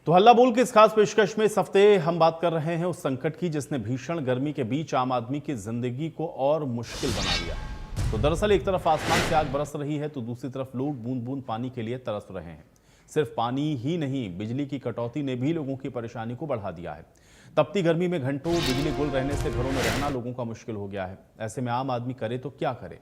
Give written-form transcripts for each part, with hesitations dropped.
तो हल्ला बोल की इस खास पेशकश में इस हफ्ते हम बात कर रहे हैं उस संकट की जिसने भीषण गर्मी के बीच आम आदमी की जिंदगी को और मुश्किल बना दिया। तो दरअसल एक तरफ आसमान से आग बरस रही है तो दूसरी तरफ लोग बूंद बूंद पानी के लिए तरस रहे हैं। सिर्फ पानी ही नहीं, बिजली की कटौती ने भी लोगों की परेशानी को बढ़ा दिया है। तपती गर्मी में घंटों बिजली गुल रहने से घरों में रहना लोगों का मुश्किल हो गया है। ऐसे में आम आदमी करे तो क्या करे।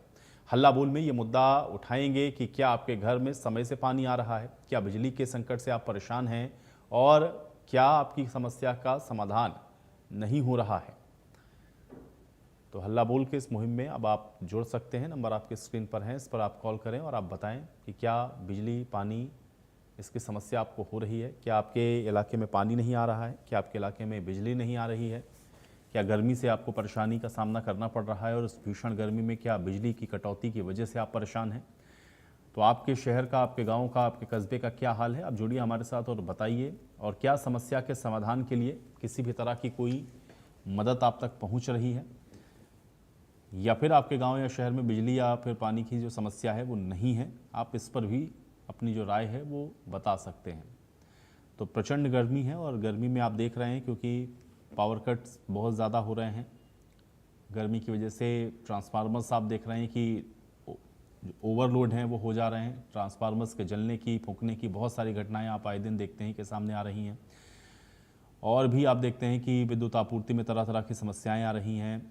हल्ला बोल में ये मुद्दा उठाएंगे कि क्या आपके घर में समय से पानी आ रहा है, क्या बिजली के संकट से आप परेशान हैं और क्या आपकी समस्या का समाधान नहीं हो रहा है। तो हल्ला बोल के इस मुहिम में अब आप जुड़ सकते हैं। नंबर आपके स्क्रीन पर है, इस पर आप कॉल करें और आप बताएं कि क्या बिजली पानी इसकी समस्या आपको हो रही है, क्या आपके इलाके में पानी नहीं आ रहा है, क्या आपके इलाके में बिजली नहीं आ रही है, क्या गर्मी से आपको परेशानी का सामना करना पड़ रहा है और इस भीषण गर्मी में क्या बिजली की कटौती की वजह से आप परेशान हैं। तो आपके शहर का, आपके गांव का, आपके कस्बे का क्या हाल है, आप जुड़िए हमारे साथ और बताइए। और क्या समस्या के समाधान के लिए किसी भी तरह की कोई मदद आप तक पहुंच रही है, या फिर आपके गांव या शहर में बिजली या फिर पानी की जो समस्या है वो नहीं है। आप इस पर भी अपनी जो राय है वो बता सकते हैं। तो प्रचंड गर्मी है और गर्मी में आप देख रहे हैं क्योंकि पावर कट्स बहुत ज़्यादा हो रहे हैं। गर्मी की वजह से ट्रांसफार्मर्स आप देख रहे हैं कि जो ओवरलोड हैं वो हो जा रहे हैं। ट्रांसफार्मर्स के जलने की, फूंकने की बहुत सारी घटनाएं आप आए दिन देखते हैं कि सामने आ रही हैं। और भी आप देखते हैं कि विद्युत आपूर्ति में तरह तरह की समस्याएं आ रही हैं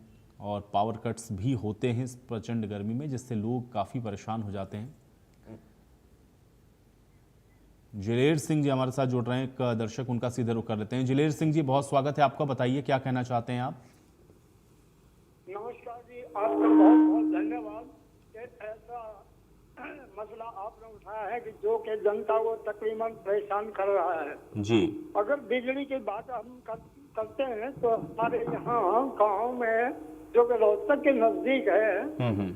और पावर कट्स भी होते हैं इस प्रचंड गर्मी में, जिससे लोग काफ़ी परेशान हो जाते हैं। जिलेर सिंह जी हमारे साथ जुड़ रहे हैं, एक दर्शक, उनका सीधे रुख कर लेते हैं। जिलेर सिंह जी, बहुत स्वागत है आपका, बताइए क्या कहना चाहते हैं आप। नमस्कार जी, आपका बहुत बहुत धन्यवाद। ऐसा मसला आपने उठाया है कि जो कि जनता को तकरीबन परेशान कर रहा है जी। अगर बिजली की बात हम करते हैं तो हमारे यहाँ गाँव में जो कि रोहतक के नजदीक है,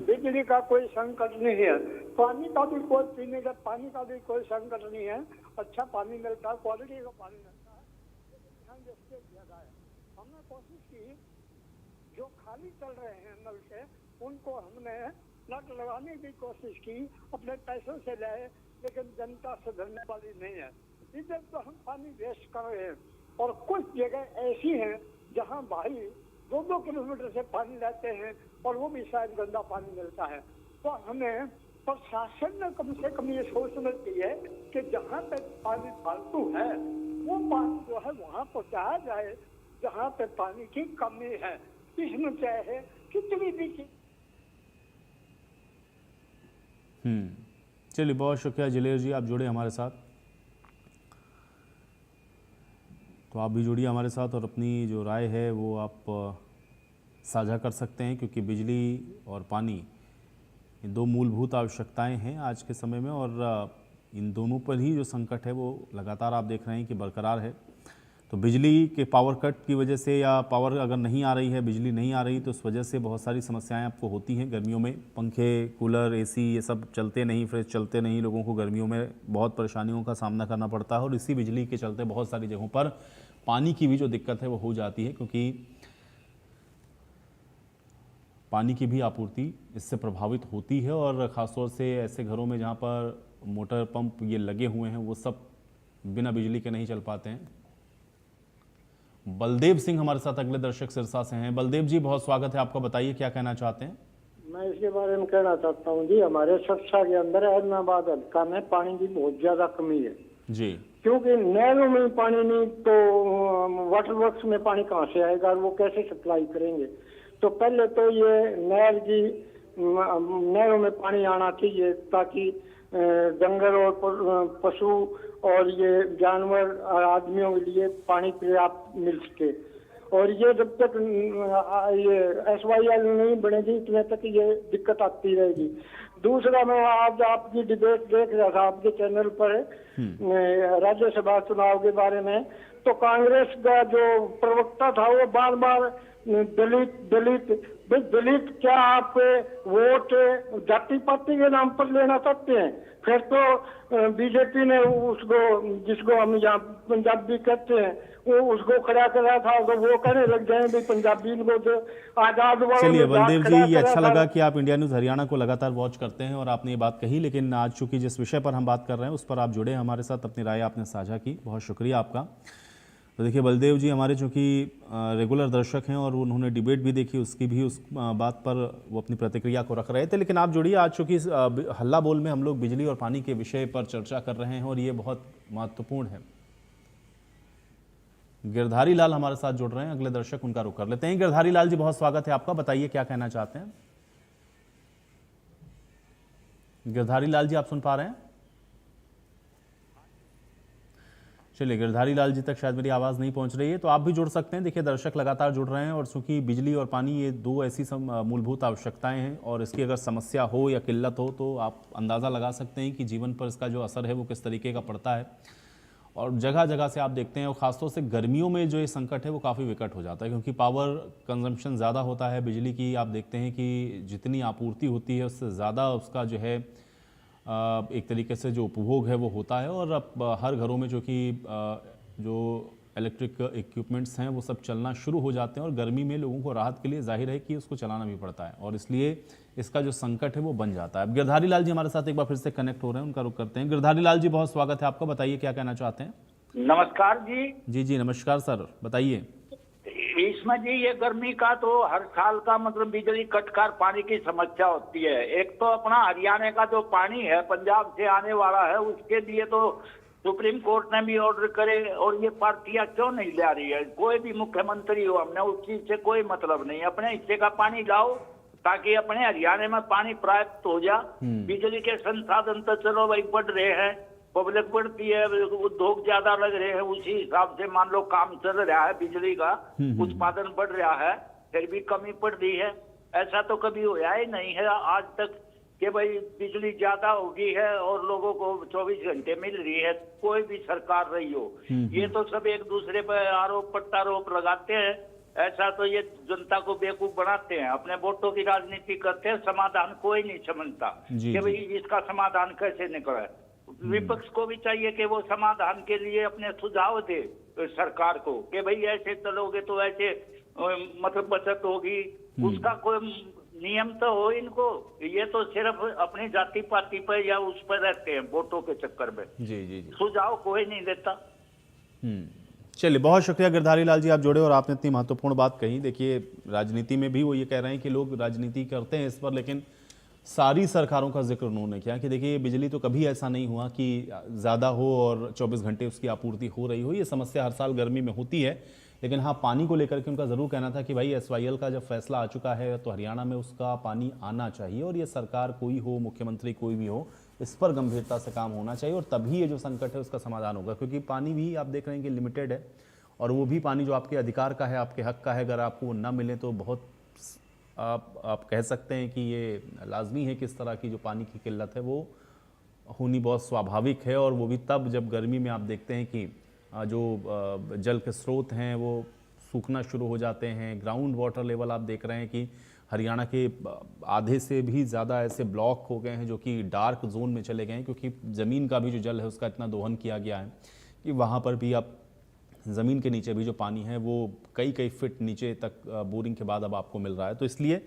बिजली का कोई संकट नहीं है। पानी का भी कोई, पीने का पानी का भी कोई संकट नहीं है। अच्छा पानी मिलता है, क्वालिटी का पानी मिलता है। ध्यान जिससे दिया जाए, हमने कोशिश की जो खाली चल रहे हैं नल से उनको हमने नट लगाने की कोशिश की, अपने पैसों से लाए, लेकिन जनता सुधरने वाली नहीं है। इधर तो हम पानी वेस्ट कर रहे हैं और कुछ जगह ऐसी हैं जहां भाई 2-2 किलोमीटर से पानी लाते हैं और वो भी शायद गंदा पानी मिलता है। तो हमें प्रशासन ने कम से कम ये सोचना चाहिए कि जहाँ पे पानी फालतू है वो पानी जो है वहाँ पहुँचाया जाए जहाँ पे पानी की कमी है। इसमें चाहे कितनी भी चलिए, बहुत शुक्रिया जिलेर जी, आप जुड़े हमारे साथ। तो आप भी जुड़िए हमारे साथ और अपनी जो राय है वो आप साझा कर सकते हैं, क्योंकि बिजली और पानी ये दो मूलभूत आवश्यकताएं हैं आज के समय में और इन दोनों पर ही जो संकट है वो लगातार आप देख रहे हैं कि बरकरार है। तो बिजली के पावर कट की वजह से या पावर अगर नहीं आ रही है, बिजली नहीं आ रही, तो उस वजह से बहुत सारी समस्याएं आपको होती हैं। गर्मियों में पंखे, कूलर, एसी ये सब चलते नहीं, फ्रिज चलते नहीं, लोगों को गर्मियों में बहुत परेशानियों का सामना करना पड़ता है और इसी बिजली के चलते बहुत सारी जगहों पर पानी की भी जो दिक्कत है वो हो जाती है, क्योंकि पानी की भी आपूर्ति इससे प्रभावित होती है। और ख़ासतौर से ऐसे घरों में जहाँ पर मोटर पंप ये लगे हुए हैं वो सब बिना बिजली के नहीं चल पाते हैं। बलदेव सिंह हमारे साथ अगले दर्शक सिरसा से हैं। बलदेव जी, बहुत स्वागत है आपका, बताइए क्या कहना चाहते हैं। मैं इसके बारे में कहना चाहता हूँ जी, हमारे सिरसा के अंदर एलनाबाद हल्का में पानी की बहुत ज्यादा कमी है जी, क्योंकि नहरों में पानी नहीं तो वाटर वर्क्स में पानी कहाँ से आएगा और वो कैसे सप्लाई करेंगे। तो पहले तो ये नहरों में पानी आना चाहिए ताकि जंगल और पशु और ये जानवर आदमियों के लिए पानी पर्याप्त मिल सके। और ये जब तक ये SYL नहीं बनेगी इतने तक ये दिक्कत आती रहेगी। दूसरा, मैं आज आपकी डिबेट देख रहा था आपके चैनल पर राज्यसभा चुनाव के बारे में, तो कांग्रेस का जो प्रवक्ता था वो बार बार दलित क्या आप वोट जाति पाति के नाम पर लेना चाहते हैं? फिर तो बीजेपी ने उसको, जिसको हम यहाँ पंजाबी कहते हैं, वो उसको खड़ा करा था, तो वो कहने लग गए भाई पंजाबी को जो आजाद वालों चलिए ने बलदेव खड़ा जी, ये करा अच्छा था। लगा कि आप इंडिया न्यूज़ हरियाणा को लगातार वॉच करते हैं और आपने ये बात कही, लेकिन आज चूंकि जिस विषय पर हम बात कर रहे हैं उस पर आप जुड़े हमारे साथ, अपनी राय आपने साझा की, बहुत शुक्रिया आपका। तो देखिए बलदेव जी हमारे चूँकि रेगुलर दर्शक हैं और उन्होंने डिबेट भी देखी, उसकी भी उस बात पर वो अपनी प्रतिक्रिया को रख रहे थे, लेकिन आप जुड़िए। आज चूँकि हल्ला बोल में हम लोग बिजली और पानी के विषय पर चर्चा कर रहे हैं और ये बहुत महत्वपूर्ण है। गिरधारी लाल हमारे साथ जुड़ रहे हैं, अगले दर्शक उनका रुख कर लेते हैं। गिरधारी लाल जी बहुत स्वागत है आपका, बताइए क्या कहना चाहते हैं। गिरधारी लाल जी आप सुन पा रहे हैं? चलिए गिरधारी लाल जी तक शायद मेरी आवाज़ नहीं पहुंच रही है, तो आप भी जुड़ सकते हैं। देखिए दर्शक लगातार जुड़ रहे हैं और चूंकि बिजली और पानी ये दो ऐसी मूलभूत आवश्यकताएं हैं और इसकी अगर समस्या हो या किल्लत हो तो आप अंदाज़ा लगा सकते हैं कि जीवन पर इसका जो असर है वो किस तरीके का पड़ता है। और जगह जगह से आप देखते हैं और ख़ासतौर से गर्मियों में जो ये संकट है वो काफ़ी विकट हो जाता है, क्योंकि पावर कंजम्पशन ज़्यादा होता है बिजली की। आप देखते हैं कि जितनी आपूर्ति होती है उससे ज़्यादा उसका जो है एक तरीके से जो उपभोग है वो होता है। और अब हर घरों में जो कि जो इलेक्ट्रिक इक्विपमेंट्स हैं वो सब चलना शुरू हो जाते हैं और गर्मी में लोगों को राहत के लिए जाहिर है कि उसको चलाना भी पड़ता है और इसलिए इसका जो संकट है वो बन जाता है। अब गिरधारी लाल जी हमारे साथ एक बार फिर से कनेक्ट हो रहे हैं, उनका रुख करते हैं। गिरधारी लाल जी बहुत स्वागत है आपका, बताइए क्या कहना चाहते हैं। नमस्कार जी। जी जी नमस्कार सर, बताइए। इसमें जी ये गर्मी का तो हर साल का मतलब बिजली कटकार पानी की समस्या होती है। एक तो अपना हरियाणा का जो पानी है पंजाब से आने वाला है, उसके लिए तो सुप्रीम कोर्ट ने भी ऑर्डर करे और ये पार्टियां क्यों नहीं ला रही है। कोई भी मुख्यमंत्री हो, हमने उस चीज से कोई मतलब नहीं, अपने हिस्से का पानी लाओ ताकि अपने हरियाणा में पानी प्राप्त हो जा। बिजली के संसाधन तो चलो भाई बढ़ रहे हैं, पब्लिक बढ़ती है, उद्योग ज्यादा लग रहे हैं, उसी हिसाब से मान लो काम चल रहा है, बिजली का उत्पादन बढ़ रहा है, फिर भी कमी पड़ रही है। ऐसा तो कभी होया ही नहीं है आज तक कि भाई बिजली ज्यादा होगी है और लोगों को 24 घंटे मिल रही है, कोई भी सरकार रही हो। ये तो सब एक दूसरे पर आरोप प्रत्यारोप लगाते हैं। ऐसा तो ये जनता को बेवकूफ बनाते हैं, अपने वोटों की राजनीति करते हैं, समाधान कोई नहीं समझता कि भाई इसका समाधान कैसे निकले। विपक्ष को भी चाहिए कि वो समाधान के लिए अपने सुझाव दे सरकार को कि भाई ऐसे चलोगे तो ऐसे मतलब बचत होगी, उसका कोई नियम तो हो इनको। ये तो सिर्फ अपनी जाति पाति पर या उस पर रहते हैं वोटों के चक्कर में। जी जी जी सुझाव कोई नहीं देता। चलिए बहुत शुक्रिया गिरधारी लाल जी, आप जुड़े और आपने इतनी महत्वपूर्ण बात कही। देखिए राजनीति में भी वो ये कह रहे हैं कि लोग राजनीति करते हैं इस पर, लेकिन सारी सरकारों का जिक्र उन्होंने किया कि देखिए बिजली तो कभी ऐसा नहीं हुआ कि ज़्यादा हो और 24 घंटे उसकी आपूर्ति हो रही हो। ये समस्या हर साल गर्मी में होती है, लेकिन हाँ पानी को लेकर के उनका ज़रूर कहना था कि भाई SYL का जब फैसला आ चुका है तो हरियाणा में उसका पानी आना चाहिए और ये सरकार कोई हो, मुख्यमंत्री कोई भी हो, इस पर गंभीरता से काम होना चाहिए और तभी ये जो संकट है उसका समाधान होगा। क्योंकि पानी भी आप देख रहे हैं कि लिमिटेड है और वो भी पानी जो आपके अधिकार का है, आपके हक का है, अगर आपको वो ना मिले तो बहुत आप कह सकते हैं कि ये लाजमी है कि इस तरह की जो पानी की किल्लत है वो होनी बहुत स्वाभाविक है। और वो भी तब जब गर्मी में आप देखते हैं कि जो जल के स्रोत हैं वो सूखना शुरू हो जाते हैं। ग्राउंड वाटर लेवल आप देख रहे हैं कि हरियाणा के आधे से भी ज़्यादा ऐसे ब्लॉक हो गए हैं जो कि डार्क जोन में चले गए हैं, क्योंकि ज़मीन का भी जो जल है उसका इतना दोहन किया गया है कि वहाँ पर भी अब ज़मीन के नीचे भी जो पानी है वो कई कई फिट नीचे तक बोरिंग के बाद अब आपको मिल रहा है। तो इसलिए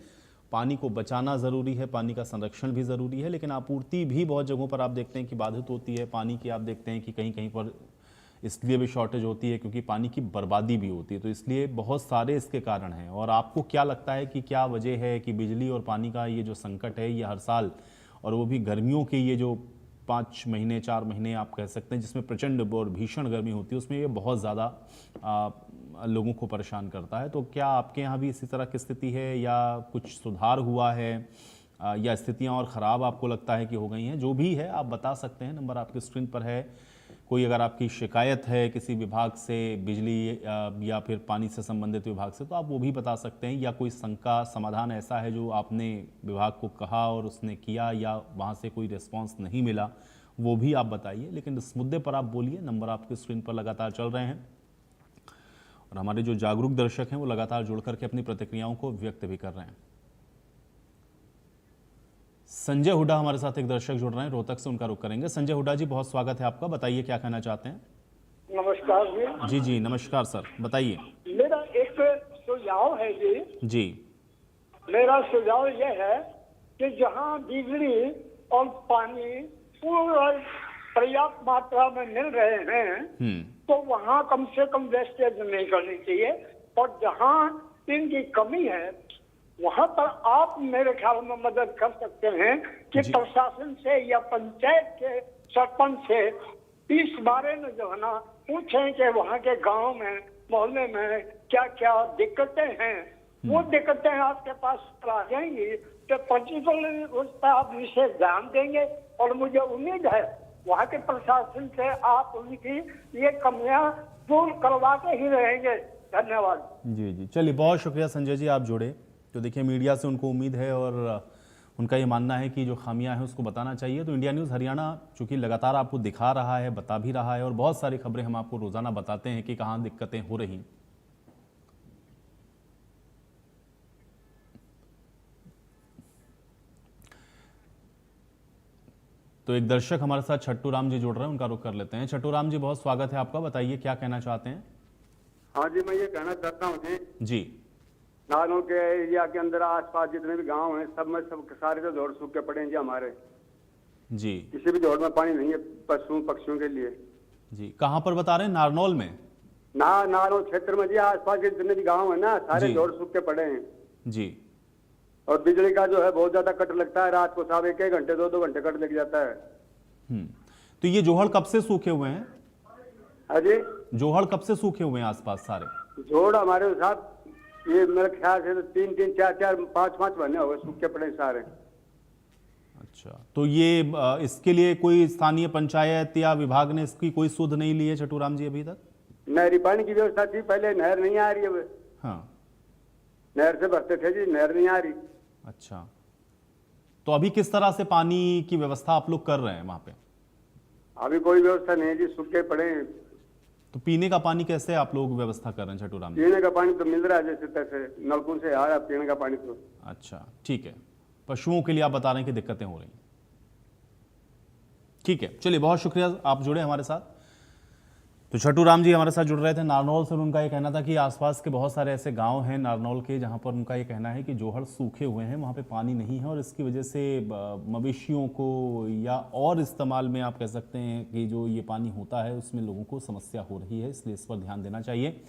पानी को बचाना ज़रूरी है, पानी का संरक्षण भी ज़रूरी है, लेकिन आपूर्ति भी बहुत जगहों पर आप देखते हैं कि बाधित होती है। पानी की आप देखते हैं कि कहीं कहीं पर इसलिए भी शॉर्टेज होती है क्योंकि पानी की बर्बादी भी होती है। तो इसलिए बहुत सारे इसके कारण हैं। और आपको क्या लगता है कि क्या वजह है कि बिजली और पानी का ये जो संकट है ये हर साल, और वो भी गर्मियों के ये जो 5 महीने 4 महीने आप कह सकते हैं जिसमें प्रचंड और भीषण गर्मी होती है, उसमें ये बहुत ज़्यादा लोगों को परेशान करता है। तो क्या आपके यहाँ भी इसी तरह की स्थिति है या कुछ सुधार हुआ है या स्थितियाँ और ख़राब आपको लगता है कि हो गई हैं? जो भी है आप बता सकते हैं, नंबर आपकी स्क्रीन पर है। कोई अगर आपकी शिकायत है किसी विभाग से, बिजली या फिर पानी से संबंधित विभाग से, तो आप वो भी बता सकते हैं। या कोई शंका समाधान ऐसा है जो आपने विभाग को कहा और उसने किया या वहाँ से कोई रिस्पांस नहीं मिला, वो भी आप बताइए। लेकिन इस मुद्दे पर आप बोलिए, नंबर आपकी स्क्रीन पर लगातार चल रहे हैं और हमारे जो जागरूक दर्शक हैं वो लगातार जुड़ करके अपनी प्रतिक्रियाओं को व्यक्त भी कर रहे हैं। संजय हुड्डा हमारे साथ एक दर्शक जुड़ रहे हैं रोहतक से, उनका रुख करेंगे। संजय हुड्डा जी बहुत स्वागत है आपका, बताइए क्या कहना चाहते हैं। नमस्कार जी। जी जी नमस्कार सर, बताइए। मेरा एक सुझाव है जी। जी मेरा सुझाव यह है कि जहाँ बिजली और पानी पूरा पर्याप्त मात्रा में मिल रहे हैं तो वहाँ कम से कम वेस्टेज नहीं करनी चाहिए, और जहाँ इनकी कमी है वहाँ पर आप मेरे ख्याल में मदद कर सकते हैं कि जी। प्रशासन से या पंचायत के सरपंच से इस बारे में जो है ना पूछें कि वहाँ के गांव में मोहल्ले में क्या क्या दिक्कतें हैं। वो दिक्कतें आपके पास आ जाएंगी तो पर्टिकुलरली उस पर आप विशेष ध्यान देंगे, और मुझे उम्मीद है वहाँ के प्रशासन से आप उनकी ये कमियां दूर करवाते ही रहेंगे। धन्यवाद। जी जी, चलिए बहुत शुक्रिया संजय जी, आप जुड़े। तो देखिए मीडिया से उनको उम्मीद है और उनका ये मानना है कि जो खामियां हैं उसको बताना चाहिए। तो इंडिया न्यूज़ हरियाणा चूंकि लगातार आपको दिखा रहा है, बता भी रहा है, और बहुत सारी खबरें हम आपको रोजाना बताते हैं कि कहाँ दिक्कतें हो रही। तो एक दर्शक हमारे साथ छट्टू राम जी जुड़ रहे हैं, उनका रुख कर लेते हैं। छट्टू राम जी बहुत स्वागत है आपका, बताइए क्या कहना चाहते हैं। हाँ जी, मैं ये कहना चाहता हूँ जी नालों के एरिया के अंदर आसपास जितने भी गांव हैं सब में सब सारे तो झोड़ सूख के पड़े हैं जी हमारे। जी किसी भी झोड़ में पानी नहीं है पशुओं पक्षियों के लिए। जी, कहाँ पर बता रहे हैं? नारनौल में? नारनौल क्षेत्र में जी आसपास के जितने भी गांव है ना सारे जी। झोड़ सूख के पड़े हैं। जी और बिजली का जो है बहुत ज्यादा कट लगता है, रात को साहब 1-1 घंटे 2-2 घंटे कट लग जाता है। तो ये जोहड़ कब से सूखे हुए हैं? हाँ जी, जोहड़ कब से सूखे हुए हैं आसपास सारे? झोड़ हमारे साथ ये मेरे ख्याल से 3-3, 4-4, 5-5 महीने हो गए सूख के पड़े सारे। अच्छा, तो ये इसके लिए कोई स्थानीय पंचायत या विभाग ने इसकी कोई सुध नहीं ली है छट्टू राम जी अभी तक? नहरी पानी की व्यवस्था थी पहले, नहर नहीं आ रही है। हाँ, नहर से भरते थे जी, नहर नहीं आ रही। अच्छा, तो अभी किस तरह से पानी की व्यवस्था आप लोग कर रहे हैं वहां पे? अभी कोई व्यवस्था नहीं है जी, सूखे पड़े हैं। तो पीने का पानी कैसे आप लोग व्यवस्था कर रहे हैं छट्टू राम जी? पीने का पानी तो मिल रहा है जैसे तैसे, नलकूप से आ रहा है पीने का पानी तो। अच्छा ठीक है, पशुओं के लिए आप बता रहे हैं कि दिक्कतें हो रही हैं। ठीक है, चलिए बहुत शुक्रिया आप जुड़े हमारे साथ। तो छट्टू राम जी हमारे साथ जुड़ रहे थे नारनौल से, और उनका ये कहना था कि आसपास के बहुत सारे ऐसे गांव हैं नारनौल के जहां पर उनका ये कहना है कि जोहड़ सूखे हुए हैं, वहां पे पानी नहीं है, और इसकी वजह से मवेशियों को या और इस्तेमाल में आप कह सकते हैं कि जो ये पानी होता है उसमें लोगों को समस्या हो रही है, इसलिए इस पर ध्यान देना चाहिए।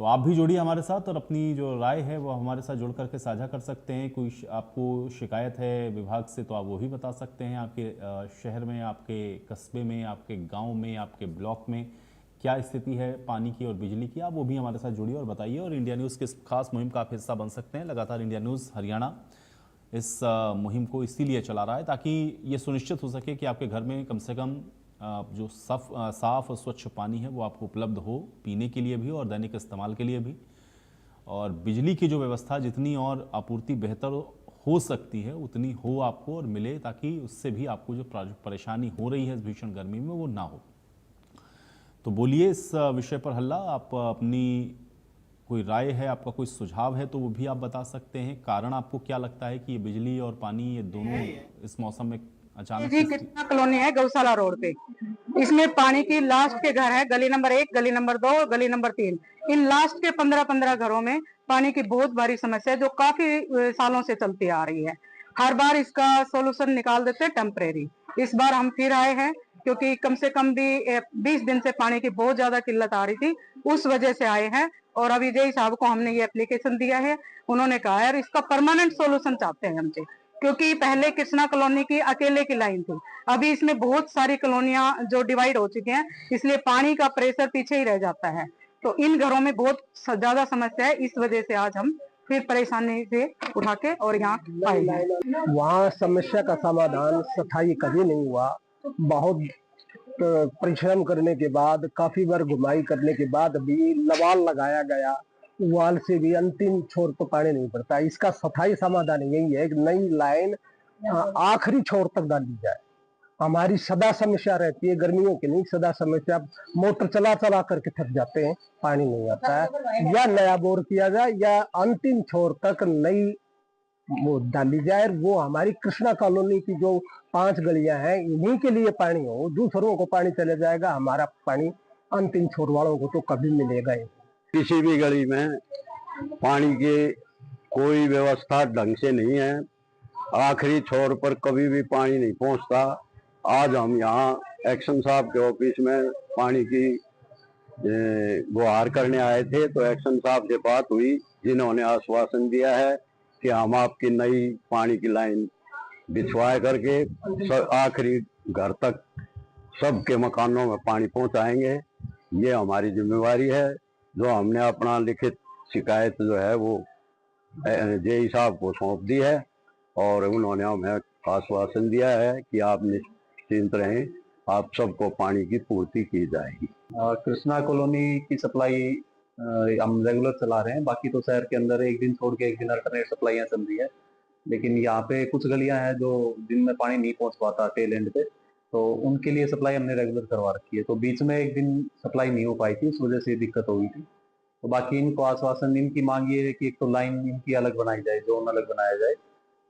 तो आप भी जुड़िए हमारे साथ और अपनी जो राय है वो हमारे साथ जुड़ करके साझा कर सकते हैं। कोई आपको शिकायत है विभाग से तो आप वो भी बता सकते हैं। आपके शहर में, आपके कस्बे में, आपके गांव में, आपके ब्लॉक में क्या स्थिति है पानी की और बिजली की, आप वो भी हमारे साथ जुड़िए और बताइए। और इंडिया न्यूज़ के इस खास मुहिम का आप हिस्सा बन सकते हैं। लगातार इंडिया न्यूज़ हरियाणा इस मुहिम को इसीलिए चला रहा है ताकि ये सुनिश्चित हो सके कि आपके घर में कम से कम जो साफ और स्वच्छ पानी है वो आपको उपलब्ध हो, पीने के लिए भी और दैनिक इस्तेमाल के लिए भी। और बिजली की जो व्यवस्था जितनी और आपूर्ति बेहतर हो सकती है उतनी हो आपको और मिले, ताकि उससे भी आपको जो परेशानी हो रही है इस भीषण गर्मी में वो ना हो। तो बोलिए इस विषय पर हल्ला, आप अपनी कोई राय है, आपका कोई सुझाव है तो वो भी आप बता सकते हैं। कारण आपको क्या लगता है कि ये बिजली और पानी ये दोनों इस मौसम में अचानक जी कृष्णा कॉलोनी है गौशाला रोड पे। इसमें पानी की लास्ट के घर है, गली नंबर 1, गली नंबर 2 और गली नंबर 3। इन लास्ट के 15-15 घरों में पानी की बहुत भारी समस्या है जो काफी सालों से चलती आ रही है। हर बार इसका सोल्यूशन निकाल देते हैं टेम्परेरी। इस बार हम फिर आए हैं क्योंकि कम से कम भी 20 दिन से पानी की बहुत ज्यादा किल्लत आ रही थी, उस वजह से आए हैं। और अभी जय साहब को हमने ये एप्लीकेशन दिया है, उन्होंने कहा है इसका परमानेंट सोल्यूशन चाहते हैं हमसे, क्योंकि पहले कृष्णा कॉलोनी की अकेले की लाइन थी, अभी इसमें बहुत सारी कॉलोनियां जो डिवाइड हो चुकी हैं, इसलिए पानी का प्रेशर पीछे ही रह जाता है। तो इन घरों में बहुत ज्यादा समस्या है, इस वजह से आज हम फिर परेशानी से उठा के और यहाँ आए हैं। वहाँ समस्या का समाधान स्थायी कभी नहीं हुआ। बहुत परिश्रम करने के बाद, काफी बार घुमाई करने के बाद भी लवाल लगाया गया, वाल से भी अंतिम छोर पर पानी नहीं पड़ता। इसका स्थायी समाधान यही है कि नई लाइन आखिरी छोर तक डाली जाए। हमारी सदा समस्या रहती है, गर्मियों की नहीं, सदा समस्या। मोटर चला चला करके थक जाते हैं, पानी नहीं आता है। या नया बोर किया जाए या अंतिम छोर तक नई वो डाली जाए। वो हमारी कृष्णा कॉलोनी की जो 5 गलियां हैं इन्हीं के लिए पानी हो, दूसरों को पानी चले जाएगा, हमारा पानी अंतिम छोर वालों को तो कभी मिलेगा ही। किसी भी गली में पानी की कोई व्यवस्था ढंग से नहीं है। आखिरी छोर पर कभी भी पानी नहीं पहुंचता। आज हम यहाँ एक्शन साहब के ऑफिस में पानी की गुहार करने आए थे, तो एक्शन साहब से बात हुई, जिन्होंने आश्वासन दिया है कि हम आपकी नई पानी की लाइन बिछवाए करके आखिरी घर तक सबके मकानों में पानी पहुंचाएंगे। ये हमारी जिम्मेवारी है, जो हमने अपना लिखित शिकायत जो है वो जेई साहब को सौंप दी है, और उन्होंने हमें आश्वासन दिया है कि आप निश्चिंत रहें, आप सबको पानी की पूर्ति की जाएगी। कृष्णा कॉलोनी की सप्लाई हम रेगुलर चला रहे हैं। बाकी तो शहर के अंदर एक दिन छोड़ के एक दिन अल्टरनेट सप्लाइयाँ चल रही है, लेकिन यहाँ पे कुछ गलियां हैं जो दिन में पानी नहीं पहुँच पाता टेल एंड पे, तो उनके लिए सप्लाई हमने रेगुलर करवा रखी है। तो बीच में एक दिन सप्लाई नहीं हो पाई थी, उस वजह से दिक्कत हो गई थी। तो बाकी इनको आश्वासन, इनकी मांग ये है कि एक तो लाइन इनकी अलग बनाई जाए, जोन अलग बनाया जाए।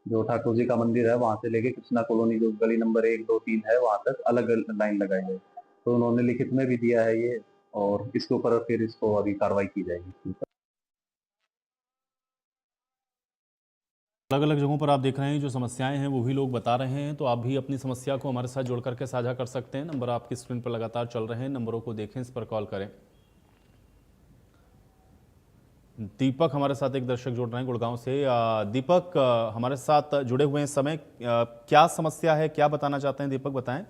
जो ठाकुर जी का मंदिर है वहां से लेके कृष्णा कॉलोनी जो गली नंबर 1, 2, 3 है वहां तक अलग लाइन लगाई जाए। तो उन्होंने लिखित में भी दिया है ये, और इसके ऊपर फिर इसको अभी कार्रवाई की जाएगी। अलग अलग जगहों पर आप देख रहे हैं जो समस्याएं हैं वो भी लोग बता रहे हैं, तो आप भी अपनी समस्या को हमारे साथ जोड़ करके साझा कर सकते हैं। नंबर आपकी स्क्रीन पर लगातार चल रहे हैं, नंबरों को देखें, इस पर कॉल करें। दीपक हमारे साथ एक दर्शक जुड़ रहे हैं गुड़गांव से। दीपक हमारे साथ जुड़े हुए हैं इस समय, क्या समस्या है, क्या बताना चाहते हैं दीपक, बताएं।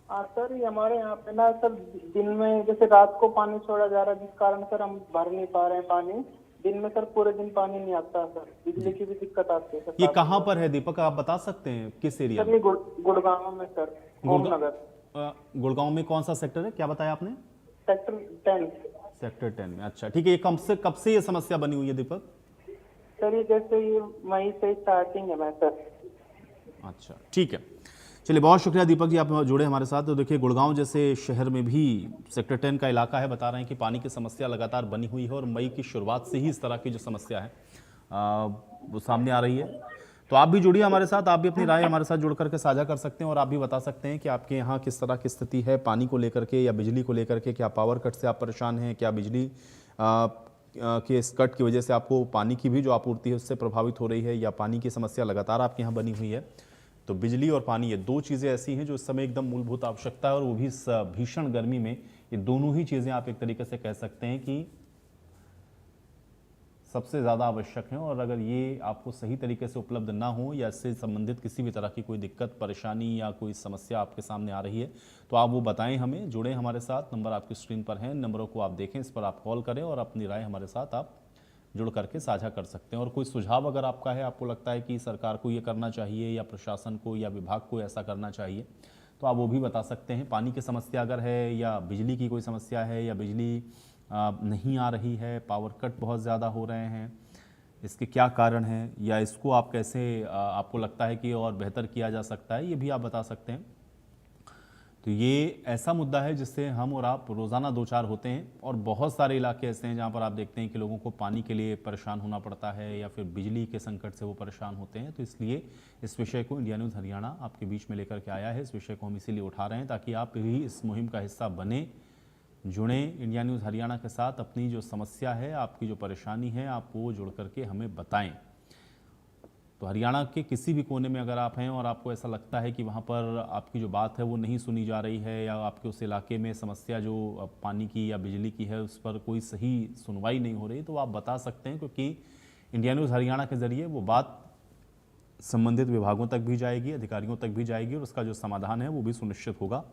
सर ये हमारे यहाँ पे ना सर दिन में जैसे रात को पानी छोड़ा जा रहा है, जिस कारण सर हम भर नहीं पा रहे हैं पानी। दिन में सर पूरे दिन पानी नहीं आता सर, बिजली की भी दिक्कत आती है सर। ये कहाँ पर है दीपक, आप बता सकते हैं किस एरिया सर में? ये गुड़गांव में सर, ओमनगर। गुड़गांव में कौन सा सेक्टर है, क्या बताया आपने? सेक्टर 10। सेक्टर 10 में, अच्छा ठीक है। ये कब से ये समस्या बनी हुई है दीपक? सर ये जैसे ये मई से स्टार्टिंग है मैं सर। अच्छा ठीक है, चलिए बहुत शुक्रिया दीपक जी, आप जुड़े हमारे साथ। तो देखिए गुड़गांव जैसे शहर में भी सेक्टर 10 का इलाका है, बता रहे हैं कि पानी की समस्या लगातार बनी हुई है और मई की शुरुआत से ही इस तरह की जो समस्या है वो सामने आ रही है। तो आप भी जुड़िए हमारे साथ, आप भी अपनी राय हमारे साथ जुड़ करके साझा कर सकते हैं और आप भी बता सकते हैं कि आपके यहाँ किस तरह की स्थिति है पानी को लेकर के या बिजली को लेकर के। क्या पावर कट से आप परेशान हैं, क्या बिजली के इस कट की वजह से आपको पानी की भी जो आपूर्ति है उससे प्रभावित हो रही है, या पानी की समस्या लगातार आपके यहाँ बनी हुई है। तो बिजली और पानी ये दो चीज़ें ऐसी हैं जो इस समय एकदम मूलभूत आवश्यकता है, और वो भी इस भीषण गर्मी में ये दोनों ही चीज़ें आप एक तरीके से कह सकते हैं कि सबसे ज़्यादा आवश्यक हैं। और अगर ये आपको सही तरीके से उपलब्ध ना हो या इससे संबंधित किसी भी तरह की कोई दिक्कत, परेशानी या कोई समस्या आपके सामने आ रही है, तो आप वो बताएं हमें, जुड़ें हमारे साथ। नंबर आपकी स्क्रीन पर है, नंबरों को आप देखें, इस पर आप कॉल करें और अपनी राय हमारे साथ आप जुड़ करके साझा कर सकते हैं। और कोई सुझाव अगर आपका है, आपको लगता है कि सरकार को ये करना चाहिए या प्रशासन को या विभाग को ऐसा करना चाहिए, तो आप वो भी बता सकते हैं। पानी की समस्या अगर है या बिजली की कोई समस्या है या बिजली नहीं आ रही है, पावर कट बहुत ज़्यादा हो रहे हैं, इसके क्या कारण हैं, या इसको आप कैसे आपको लगता है कि और बेहतर किया जा सकता है, ये भी आप बता सकते हैं। तो ये ऐसा मुद्दा है जिससे हम और आप रोज़ाना दो चार होते हैं, और बहुत सारे इलाके ऐसे हैं जहाँ पर आप देखते हैं कि लोगों को पानी के लिए परेशान होना पड़ता है या फिर बिजली के संकट से वो परेशान होते हैं। तो इसलिए इस विषय को इंडिया न्यूज़ हरियाणा आपके बीच में लेकर के आया है। इस विषय को हम इसीलिए उठा रहे हैं ताकि आप भी इस मुहिम का हिस्सा बने, जुड़ें इंडिया न्यूज़ हरियाणा के साथ। अपनी जो समस्या है, आपकी जो परेशानी है, आप वो जुड़ करके हमें बताएं। तो हरियाणा के किसी भी कोने में अगर आप हैं और आपको ऐसा लगता है कि वहाँ पर आपकी जो बात है वो नहीं सुनी जा रही है, या आपके उस इलाके में समस्या जो पानी की या बिजली की है उस पर कोई सही सुनवाई नहीं हो रही, तो आप बता सकते हैं, क्योंकि इंडिया न्यूज़ हरियाणा के ज़रिए वो बात संबंधित विभागों तक भी जाएगी, अधिकारियों तक भी जाएगी, और उसका जो समाधान है वो भी सुनिश्चित होगा।